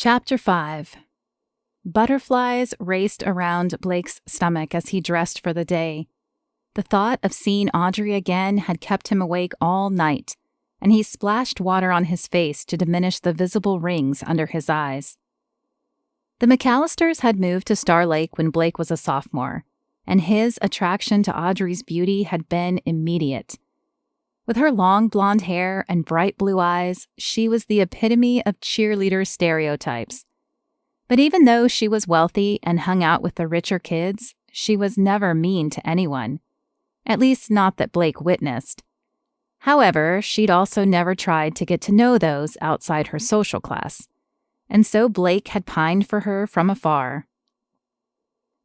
Chapter 5. Butterflies raced around Blake's stomach as he dressed for the day. The thought of seeing Audrey again had kept him awake all night, and he splashed water on his face to diminish the visible rings under his eyes. The McAllisters had moved to Star Lake when Blake was a sophomore, and his attraction to Audrey's beauty had been immediate. With her long blonde hair and bright blue eyes, she was the epitome of cheerleader stereotypes. But even though she was wealthy and hung out with the richer kids, she was never mean to anyone. At least not that Blake witnessed. However, she'd also never tried to get to know those outside her social class. And so Blake had pined for her from afar.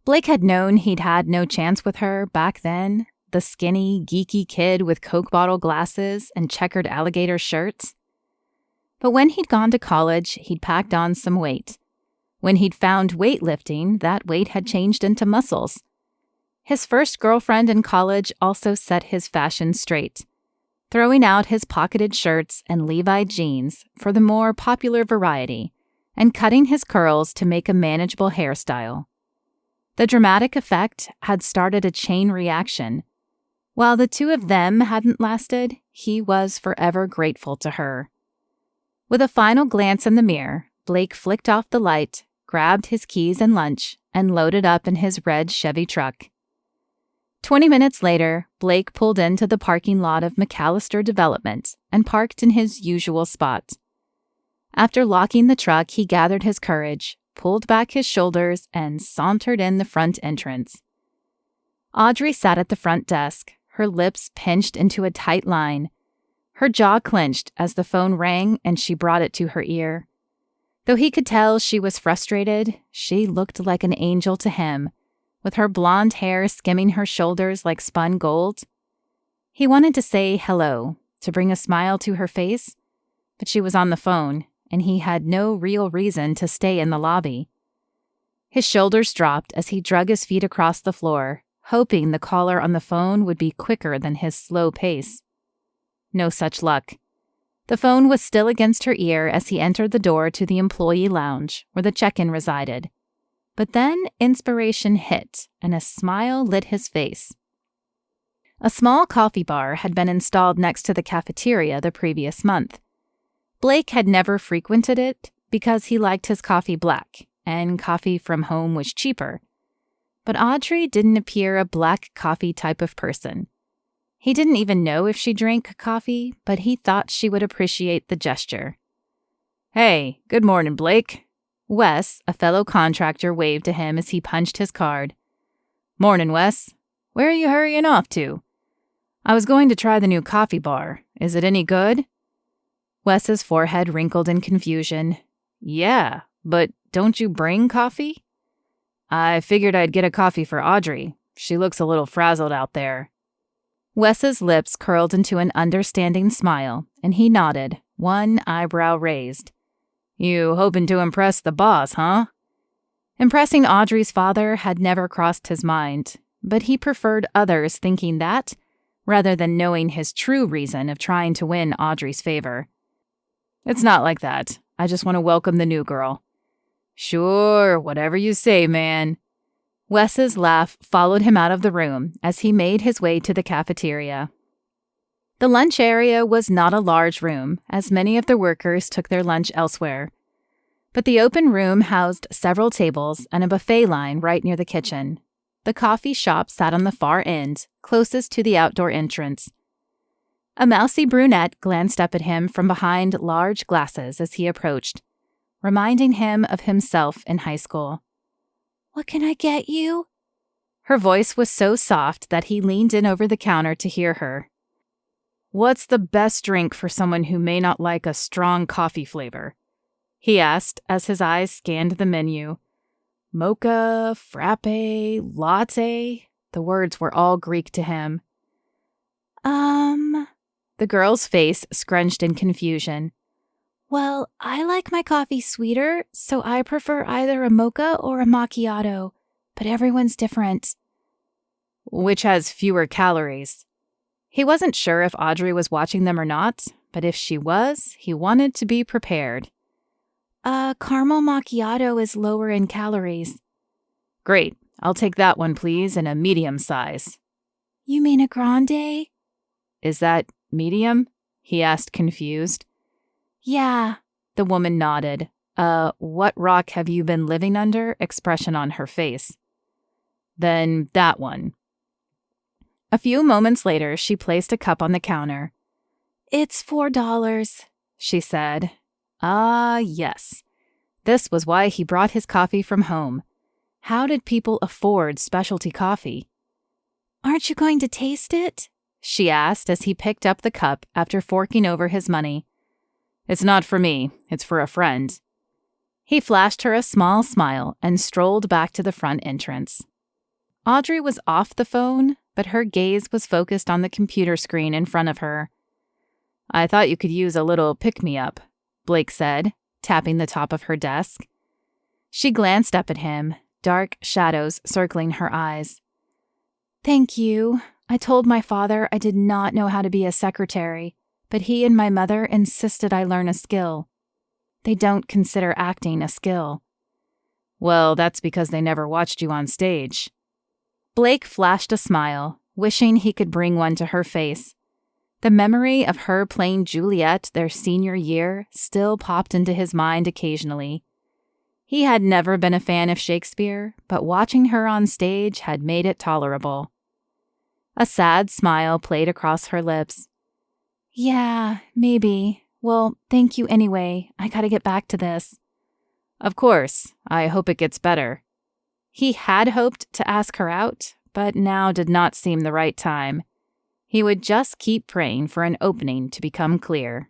Blake had known he'd had no chance with her back then, the skinny, geeky kid with Coke bottle glasses and checkered alligator shirts. But when he'd gone to college, he'd packed on some weight. When he'd found weightlifting, that weight had changed into muscles. His first girlfriend in college also set his fashion straight, throwing out his pocketed shirts and Levi jeans for the more popular variety, and cutting his curls to make a manageable hairstyle. The dramatic effect had started a chain reaction. While the two of them hadn't lasted, he was forever grateful to her. With a final glance in the mirror, Blake flicked off the light, grabbed his keys and lunch, and loaded up in his red Chevy truck. 20 minutes later, Blake pulled into the parking lot of McAllister Development and parked in his usual spot. After locking the truck, he gathered his courage, pulled back his shoulders, and sauntered in the front entrance. Audrey sat at the front desk, her lips pinched into a tight line. Her jaw clenched as the phone rang and she brought it to her ear. Though he could tell she was frustrated, she looked like an angel to him, with her blonde hair skimming her shoulders like spun gold. He wanted to say hello, to bring a smile to her face, but she was on the phone, and he had no real reason to stay in the lobby. His shoulders dropped as he drug his feet across the floor, hoping the caller on the phone would be quicker than his slow pace. No such luck. The phone was still against her ear as he entered the door to the employee lounge, where the check-in resided. But then inspiration hit, and a smile lit his face. A small coffee bar had been installed next to the cafeteria the previous month. Blake had never frequented it because he liked his coffee black, and coffee from home was cheaper. But Audrey didn't appear a black coffee type of person. He didn't even know if she drank coffee, but he thought she would appreciate the gesture. "Hey, good morning, Blake." Wes, a fellow contractor, waved to him as he punched his card. "Morning, Wes. Where are you hurrying off to?" "I was going to try the new coffee bar. Is it any good?" Wes's forehead wrinkled in confusion. "Yeah, but don't you bring coffee?" "I figured I'd get a coffee for Audrey. She looks a little frazzled out there." Wes's lips curled into an understanding smile, and he nodded, one eyebrow raised. "You hoping to impress the boss, huh?" Impressing Audrey's father had never crossed his mind, but he preferred others thinking that, rather than knowing his true reason of trying to win Audrey's favor. "It's not like that. I just want to welcome the new girl." "Sure, whatever you say, man." Wes's laugh followed him out of the room as he made his way to the cafeteria. The lunch area was not a large room, as many of the workers took their lunch elsewhere. But the open room housed several tables and a buffet line right near the kitchen. The coffee shop sat on the far end, closest to the outdoor entrance. A mousy brunette glanced up at him from behind large glasses as he approached, reminding him of himself in high school. "What can I get you?" Her voice was so soft that he leaned in over the counter to hear her. "What's the best drink for someone who may not like a strong coffee flavor?" he asked as his eyes scanned the menu. Mocha, frappe, latte. The words were all Greek to him. The girl's face scrunched in confusion. "Well, I like my coffee sweeter, so I prefer either a mocha or a macchiato, but everyone's different." "Which has fewer calories?" He wasn't sure if Audrey was watching them or not, but if she was, he wanted to be prepared. A caramel macchiato is lower in calories. Great. I'll take that one, please, in a medium size. You mean a grande? Is that medium? He asked, confused. Yeah. The woman nodded. What rock have you been living under? Expression on her face. Then that one. A few moments later, she placed a cup on the counter. It's $4, she said. Ah, yes. This was why he brought his coffee from home. How did people afford specialty coffee? Aren't you going to taste it? She asked as he picked up the cup after forking over his money. It's not for me. It's for a friend. He flashed her a small smile and strolled back to the front entrance. Audrey was off the phone, but her gaze was focused on the computer screen in front of her. I thought you could use a little pick-me-up, Blake said, tapping the top of her desk. She glanced up at him, dark shadows circling her eyes. Thank you. I told my father I did not know how to be a secretary, but he and my mother insisted I learn a skill. They don't consider acting a skill. Well, that's because they never watched you on stage. Blake flashed a smile, wishing he could bring one to her face. The memory of her playing Juliet their senior year still popped into his mind occasionally. He had never been a fan of Shakespeare, but watching her on stage had made it tolerable. A sad smile played across her lips. Yeah, maybe. Well, thank you anyway. I gotta get back to this. Of course. I hope it gets better. He had hoped to ask her out, but now did not seem the right time. He would just keep praying for an opening to become clear.